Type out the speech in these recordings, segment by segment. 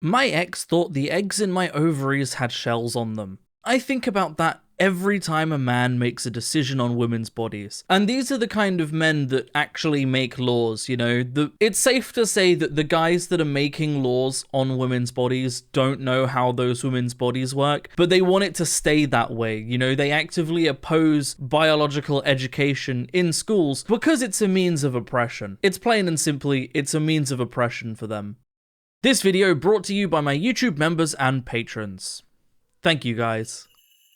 My ex thought the eggs in my ovaries had shells on them. I think about that every time a man makes a decision on women's bodies. And these are the kind of men that actually make laws, you know? It's safe to say that the guys that are making laws on women's bodies don't know how those women's bodies work, but they want it to stay that way, you know? They actively oppose biological education in schools because it's a means of oppression. It's plain and simply, it's a means of oppression for them. This video brought to you by my YouTube members and patrons. Thank you guys.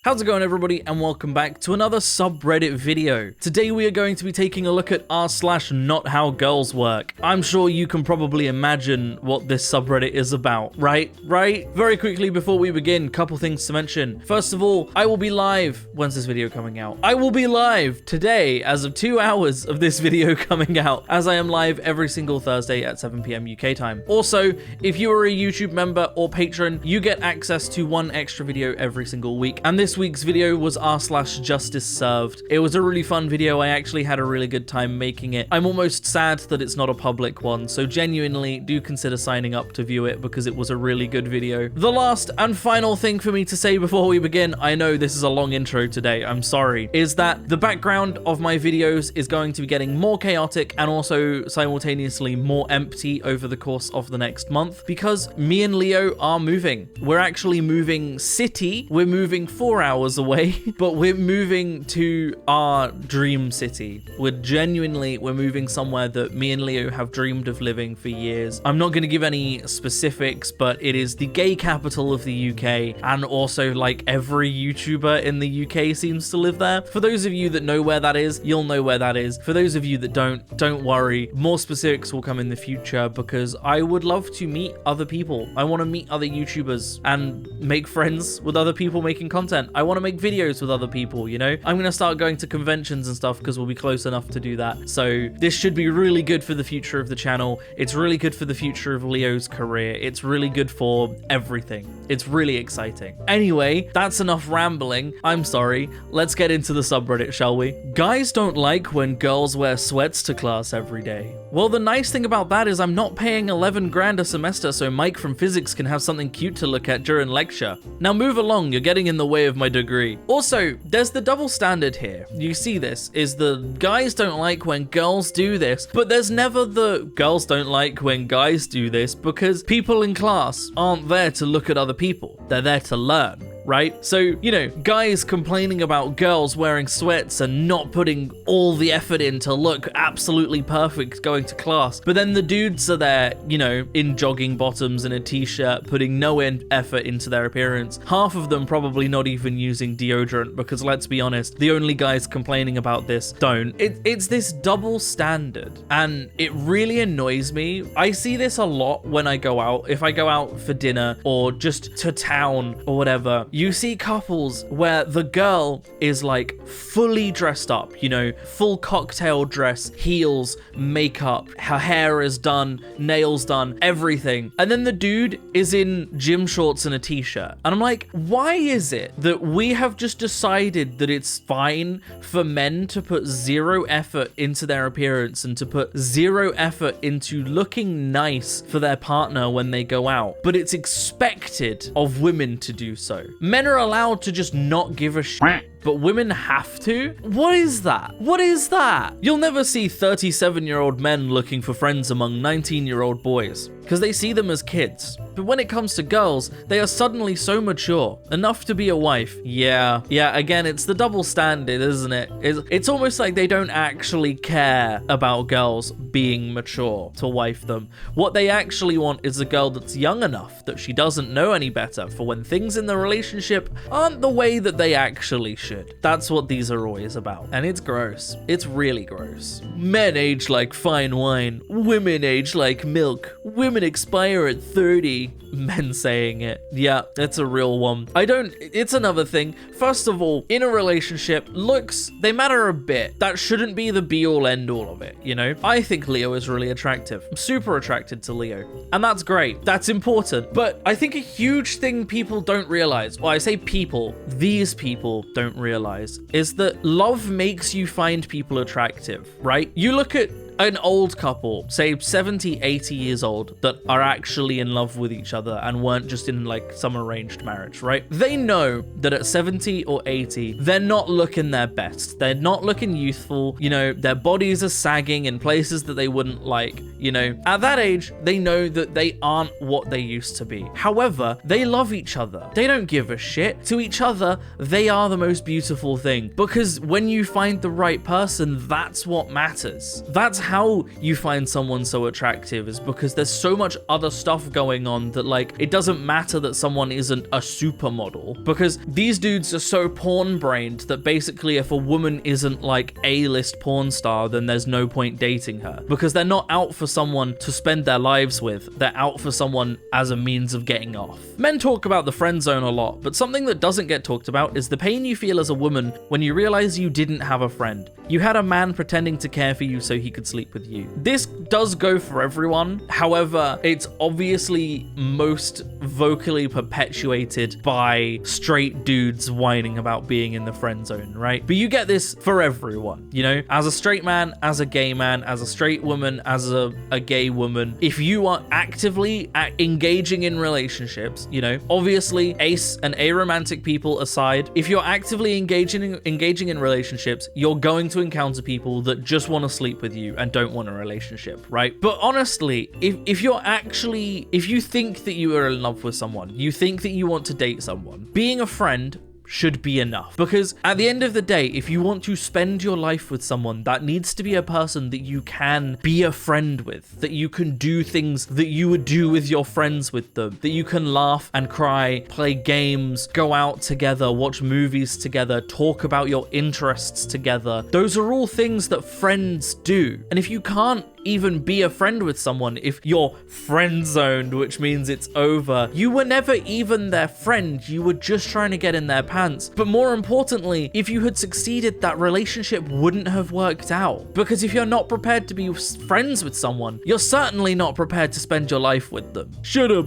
How's it going, everybody, and welcome back to another subreddit video. Today we are going to be taking a look at r/NotHowGirlsWork. I'm sure you can probably imagine what this subreddit is about, right? Very quickly before we begin, couple things to mention. First of all, I will be live. When's this video coming out? I will be live today as of 2 hours of this video coming out, as I am live every single Thursday at 7 PM UK time. Also, if you are a YouTube member or patron, you get access to one extra video every single week, and this week's video was r/Justice Served. It was a really fun video. I actually had a really good time making it. I'm almost sad that it's not a public one, so genuinely do consider signing up to view it because it was a really good video. The last and final thing for me to say before we begin, I know this is a long intro today, I'm sorry, is that the background of my videos is going to be getting more chaotic and also simultaneously more empty over the course of the next month because me and Leo are moving. We're actually moving city. We're moving 4 hours away, but we're moving to our dream city. We're moving somewhere that me and Leo have dreamed of living for years. I'm not going to give any specifics, but it is the gay capital of the UK, and also like every YouTuber in the UK seems to live there. For those of you that know where that is, you'll know where that is. For those of you that don't worry. More specifics will come in the future because I would love to meet other people. I want to meet other YouTubers and make friends with other people making content. I want to make videos with other people, you know? I'm going to start going to conventions and stuff because we'll be close enough to do that. So this should be really good for the future of the channel. It's really good for the future of Leo's career. It's really good for everything. It's really exciting. Anyway, that's enough rambling. I'm sorry. Let's get into the subreddit, shall we? Guys don't like when girls wear sweats to class every day. Well, the nice thing about that is I'm not paying 11 grand a semester so Mike from physics can have something cute to look at during lecture. Now move along, you're getting in the way of my degree. Also, there's the double standard here. You see this, is the guys don't like when girls do this, but there's never the girls don't like when guys do this because people in class aren't there to look at other people. They're there to learn. Right? So, you know, guys complaining about girls wearing sweats and not putting all the effort in to look absolutely perfect going to class. But then the dudes are there, you know, in jogging bottoms and a t-shirt, putting no effort into their appearance. Half of them probably not even using deodorant because let's be honest, the only guys complaining about this don't. It's this double standard and it really annoys me. I see this a lot when I go out. If I go out for dinner or just to town or whatever, you see couples where the girl is like fully dressed up, you know, full cocktail dress, heels, makeup, her hair is done, nails done, everything. And then the dude is in gym shorts and a t-shirt. And I'm like, why is it that we have just decided that it's fine for men to put zero effort into their appearance and to put zero effort into looking nice for their partner when they go out, but it's expected of women to do so? Men are allowed to just not give a shit, but women have to? What is that? What is that? You'll never see 37-year-old men looking for friends among 19-year-old boys because they see them as kids. But when it comes to girls, they are suddenly so mature, enough to be a wife. Yeah, again, it's the double standard, isn't it? It's almost like they don't actually care about girls being mature to wife them. What they actually want is a girl that's young enough that she doesn't know any better for when things in the relationship aren't the way that they actually should. That's what these are always about. And it's gross. It's really gross. Men age like fine wine. Women age like milk. Women expire at 30. Men saying it. Yeah, it's a real one. It's another thing. First of all, in a relationship, looks, they matter a bit. That shouldn't be the be-all end-all of it, you know? I think Leo is really attractive. I'm super attracted to Leo. And that's great. That's important. But I think a huge thing people don't realize, well, I say people, these people don't realize, is that love makes you find people attractive, right? You look at an old couple, say 70, 80 years old, that are actually in love with each other and weren't just in like some arranged marriage, right? They know that at 70 or 80, they're not looking their best. They're not looking youthful. You know, their bodies are sagging in places that they wouldn't like. You know, at that age, they know that they aren't what they used to be. However, they love each other. They don't give a shit. To each other, they are the most beautiful thing, because when you find the right person, that's what matters. That's how you find someone so attractive, is because there's so much other stuff going on that, like, it doesn't matter that someone isn't a supermodel, because these dudes are so porn-brained that basically if a woman isn't like A-list porn star, then there's no point dating her, because they're not out for someone to spend their lives with. They're out for someone as a means of getting off. Men talk about the friend zone a lot, but something that doesn't get talked about is the pain you feel as a woman when you realize you didn't have a friend. You had a man pretending to care for you so he could sleep with you. This does go for everyone. However, it's obviously most vocally perpetuated by straight dudes whining about being in the friend zone, right? But you get this for everyone, you know? As a straight man, as a gay man, as a straight woman, as a gay woman, if you are actively engaging in relationships, you know, obviously ace and aromantic people aside, if you're actively engaging in relationships, you're going to encounter people that just want to sleep with you and don't want a relationship, right? But honestly, if you think that you are in love with someone, you think that you want to date someone, being a friend should be enough. Because at the end of the day, if you want to spend your life with someone, that needs to be a person that you can be a friend with, that you can do things that you would do with your friends with them, that you can laugh and cry, play games, go out together, watch movies together, talk about your interests together. Those are all things that friends do. And if you can't even be a friend with someone, if you're friend zoned, which means it's over, you were never even their friend, you were just trying to get in their pants. But more importantly, if you had succeeded, that relationship wouldn't have worked out. Because if you're not prepared to be friends with someone, you're certainly not prepared to spend your life with them. Shut up.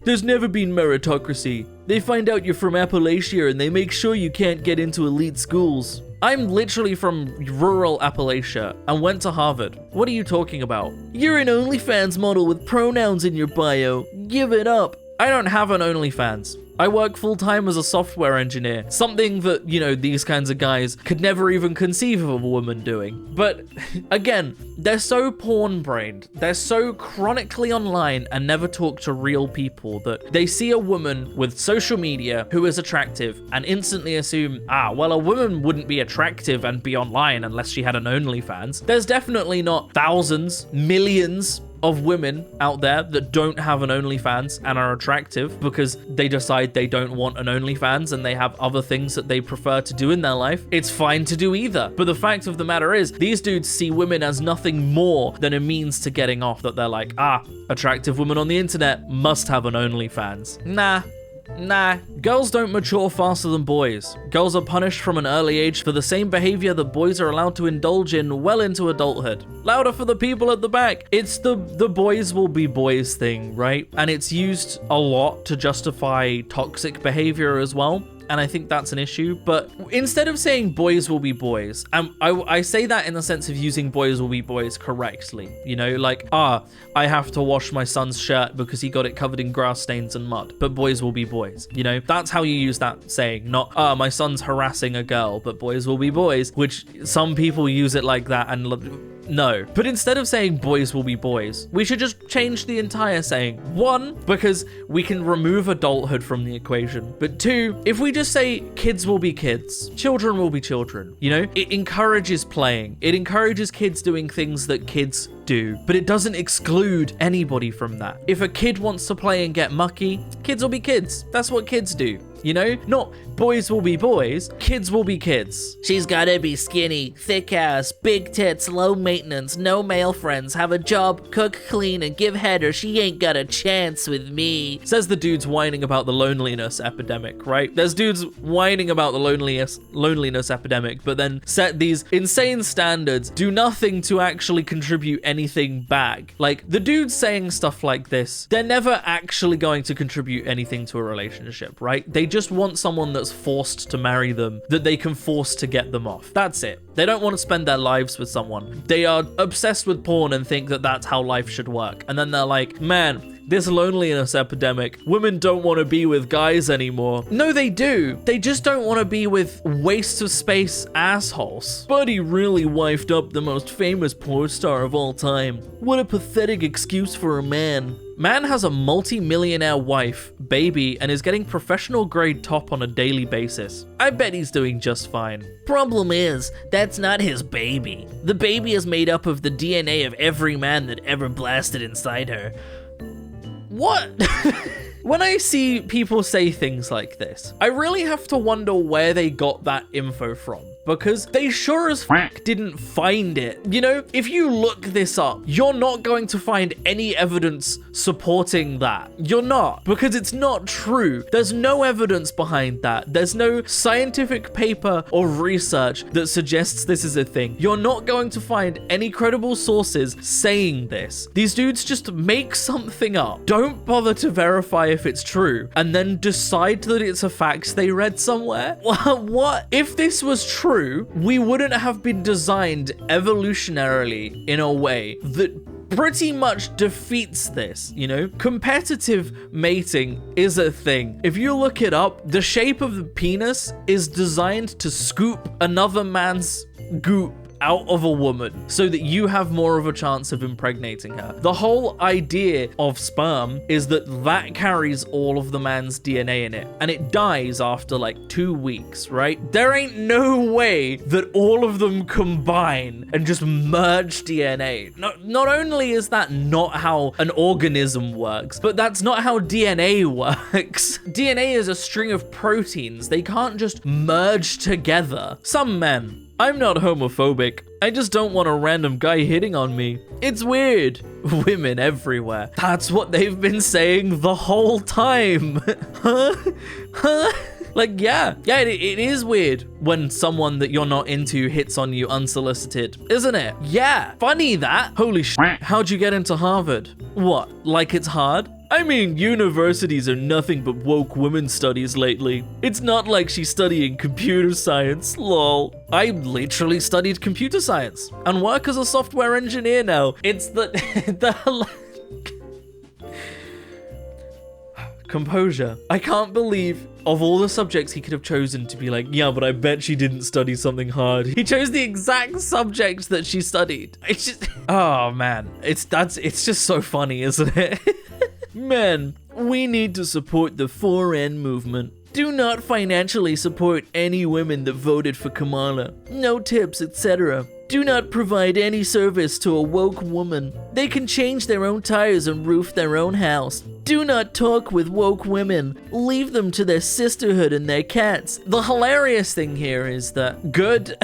There's never been meritocracy. They find out you're from Appalachia and they make sure you can't get into elite schools. I'm literally from rural Appalachia and went to Harvard. What are you talking about? You're an OnlyFans model with pronouns in your bio. Give it up. I don't have an OnlyFans. I work full-time as a software engineer, something that, you know, these kinds of guys could never even conceive of a woman doing. But again, they're so porn-brained, they're so chronically online and never talk to real people that they see a woman with social media who is attractive and instantly assume, well, a woman wouldn't be attractive and be online unless she had an OnlyFans. There's definitely not thousands, millions of women out there that don't have an OnlyFans and are attractive because they decide they don't want an OnlyFans and they have other things that they prefer to do in their life. It's fine to do either. But the fact of the matter is, these dudes see women as nothing more than a means to getting off, that they're like, attractive woman on the internet must have an OnlyFans. Nah, girls don't mature faster than boys. Girls are punished from an early age for the same behavior that boys are allowed to indulge in well into adulthood. Louder for the people at the back. It's the boys will be boys thing, right? And it's used a lot to justify toxic behavior as well. And I think that's an issue. But instead of saying boys will be boys, I say that in the sense of using boys will be boys correctly. You know, like, I have to wash my son's shirt because he got it covered in grass stains and mud, but boys will be boys. You know, that's how you use that saying, not, my son's harassing a girl, but boys will be boys, which some people use it like that and no. But instead of saying boys will be boys, we should just change the entire saying. One, because we can remove adulthood from the equation. But two, if we just say kids will be kids, children will be children, you know, it encourages playing. It encourages kids doing things that kids do, but it doesn't exclude anybody from that. If a kid wants to play and get mucky, kids will be kids. That's what kids do. You know, not boys will be boys, kids will be kids. She's gotta be skinny, thick ass, big tits, low maintenance, no male friends, have a job, cook, clean, and give head or she ain't got a chance with me. Says the dude's whining about the loneliness epidemic, right? There's dudes whining about the loneliness epidemic, but then set these insane standards, do nothing to actually contribute anything back. Like, the dudes saying stuff like this, they're never actually going to contribute anything to a relationship, right? They just want someone that's forced to marry them, that they can force to get them off. That's it. They don't want to spend their lives with someone. They are obsessed with porn and think that that's how life should work. And then they're like, man, this loneliness epidemic, women don't want to be with guys anymore. No, they do. They just don't want to be with waste of space assholes. Buddy really wifed up the most famous porn star of all time. What a pathetic excuse for a man. Man has a multi-millionaire wife, baby, and is getting professional grade top on a daily basis. I bet he's doing just fine. Problem is, that's not his baby. The baby is made up of the DNA of every man that ever blasted inside her. What? When I see people say things like this, I really have to wonder where they got that info from, because they sure as f didn't find it. You know, if you look this up, you're not going to find any evidence supporting that. You're not, because it's not true. There's no evidence behind that. There's no scientific paper or research that suggests this is a thing. You're not going to find any credible sources saying this. These dudes just make something up. Don't bother to verify if it's true, and then decide that it's a fact they read somewhere. What? If this was true, we wouldn't have been designed evolutionarily in a way that pretty much defeats this, you know? Competitive mating is a thing. If you look it up, the shape of the penis is designed to scoop another man's goop out of a woman so that you have more of a chance of impregnating her. The whole idea of sperm is that that carries all of the man's DNA in it, and it dies after like 2 weeks, right? There ain't no way that all of them combine and just merge DNA. Not only is that not how an organism works, but that's not how DNA works. DNA is a string of proteins. They can't just merge together. Some men. I'm not homophobic. I just don't want a random guy hitting on me. It's weird. Women everywhere. That's what they've been saying the whole time. Huh? Like, yeah, it is weird when someone that you're not into hits on you unsolicited, isn't it? Yeah, funny that. Holy shit, how'd you get into Harvard? What, like it's hard? I mean, universities are nothing but woke women studies lately. It's not like she's studying computer science, lol. I literally studied computer science and work as a software engineer now. It's the composure. I can't believe of all the subjects he could have chosen to be like, yeah, but I bet she didn't study something hard. He chose the exact subject that she studied. It's just, oh man, it's just so funny, isn't it? Men, we need to support the 4N movement. Do not financially support any women that voted for Kamala. No tips, etc. Do not provide any service to a woke woman. They can change their own tires and roof their own house. Do not talk with woke women. Leave them to their sisterhood and their cats. The hilarious thing here is that good,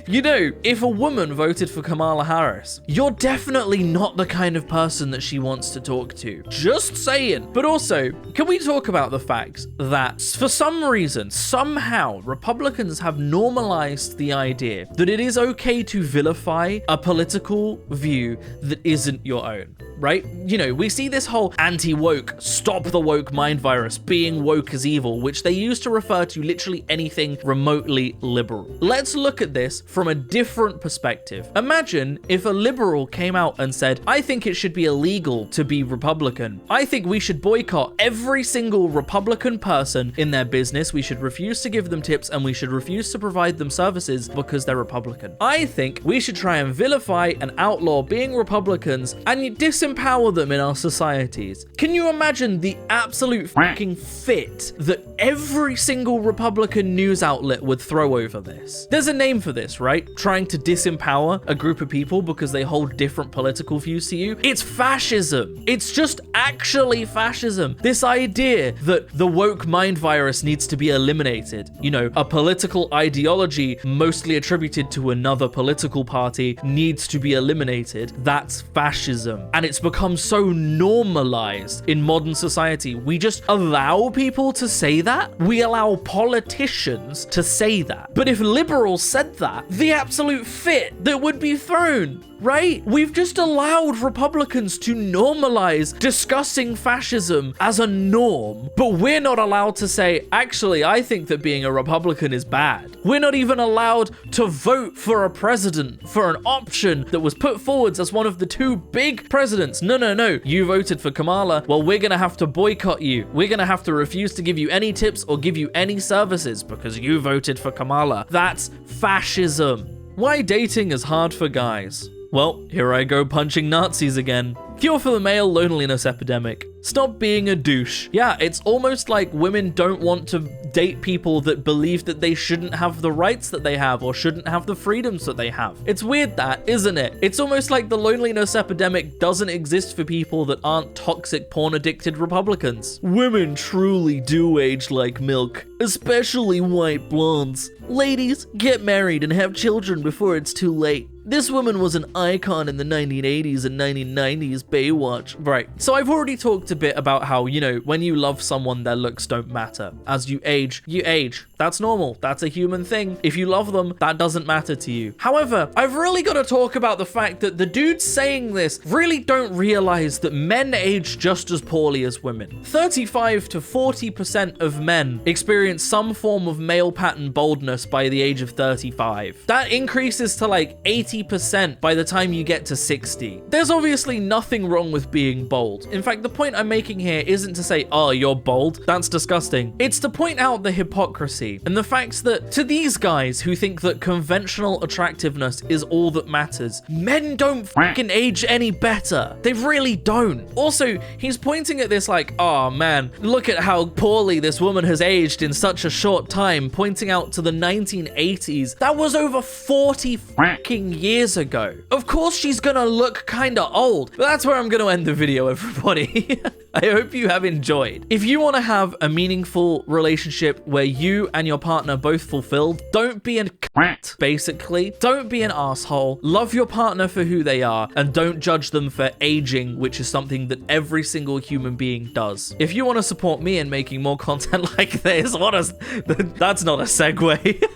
you know, if a woman voted for Kamala Harris, you're definitely not the kind of person that she wants to talk to. Just saying. But also, can we talk about the fact that for some reason, somehow, Republicans have normalized the idea that it is okay to vilify a political view that isn't your own, right? You know, we see this whole anti-woke, stop the woke mind virus, being woke is evil, which they use to refer to literally anything remotely liberal. Let's look at this from a different perspective. Imagine if a liberal came out and said, I think it should be illegal to be Republican. I think we should boycott every single Republican person in their business. We should refuse to give them tips and we should refuse to provide them services because they're Republican. I think we should try and vilify and outlaw being Republicans and disempower them in our societies. Can you imagine the absolute fucking fit that every single Republican news outlet would throw over this? There's a name for this, right? Trying to disempower a group of people because they hold different political views to you. It's fascism. It's just actually fascism. This idea that the woke mind virus needs to be eliminated. You know, a political ideology mostly attributed to another political party needs to be eliminated. That's fascism. And it's it's become so normalized in modern society. We just allow people to say that. We allow politicians to say that. But if liberals said that, the absolute fit that would be thrown, right? We've just allowed Republicans to normalize discussing fascism as a norm, but we're not allowed to say, actually, I think that being a Republican is bad. We're not even allowed to vote for a president, for an option that was put forwards as one of the two big presidents. No, no, no. You voted for Kamala. Well, we're going to have to boycott you. We're going to have to refuse to give you any tips or give you any services because you voted for Kamala. That's fascism. Why dating is hard for guys. Well, here I go punching Nazis again. Cure for the male loneliness epidemic. Stop being a douche. Yeah, it's almost like women don't want to date people that believe that they shouldn't have the rights that they have or shouldn't have the freedoms that they have. It's weird that, isn't it? It's almost like the loneliness epidemic doesn't exist for people that aren't toxic porn-addicted Republicans. Women truly do age like milk, especially white blondes. Ladies, get married and have children before it's too late. This woman was an icon in the 1980s and 1990s Baywatch. Right, so I've already talked a bit about how, you know, when you love someone, their looks don't matter. As you age, you age. That's normal. That's a human thing. If you love them, that doesn't matter to you. However, I've really got to talk about the fact that the dudes saying this really don't realize that men age just as poorly as women. 35 to 40% of men experience some form of male pattern baldness by the age of 35. That increases to like 80% by the time you get to 60. There's obviously nothing wrong with being bold. In fact, the point I'm making here isn't to say, oh, you're bold. That's disgusting. It's to point out the hypocrisy and the fact that to these guys who think that conventional attractiveness is all that matters, men don't fucking age any better. They really don't. Also, he's pointing at this like, oh man, look at how poorly this woman has aged in such a short time, pointing out to the 1980s. That was over 40 fucking years ago. Of course she's gonna look kinda old, but that's where I'm gonna end the video, everybody. I hope you have enjoyed. If you want to have a meaningful relationship where you and your partner both fulfilled, don't be a cunt, basically. Don't be an asshole. Love your partner for who they are and don't judge them for aging, which is something that every single human being does. If you want to support me in making more content like this, that's not a segue.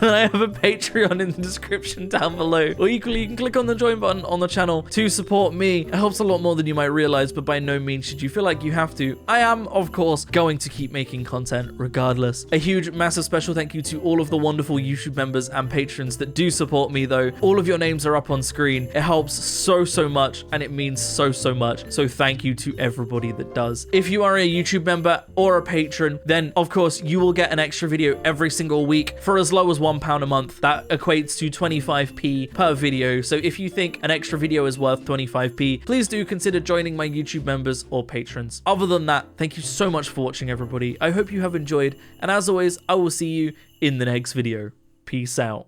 And I have a Patreon in the description down below. Or equally, you can click on the join button on the channel to support me. It helps a lot more than you might realize, but by no means should you feel like you have to. I am, of course, going to keep making content regardless. A huge, massive special thank you to all of the wonderful YouTube members and patrons that do support me, though. All of your names are up on screen. It helps so much, and it means so much. So thank you to everybody that does. If you are a YouTube member or a patron, then of course you will get an extra video every single week for as low as £1 a month. That equates to 25p per video. So if you think an extra video is worth 25p, please do consider joining my YouTube members or patrons. Other than that, thank you so much for watching, everybody. I hope you have enjoyed, and as always, I will see you in the next video. Peace out.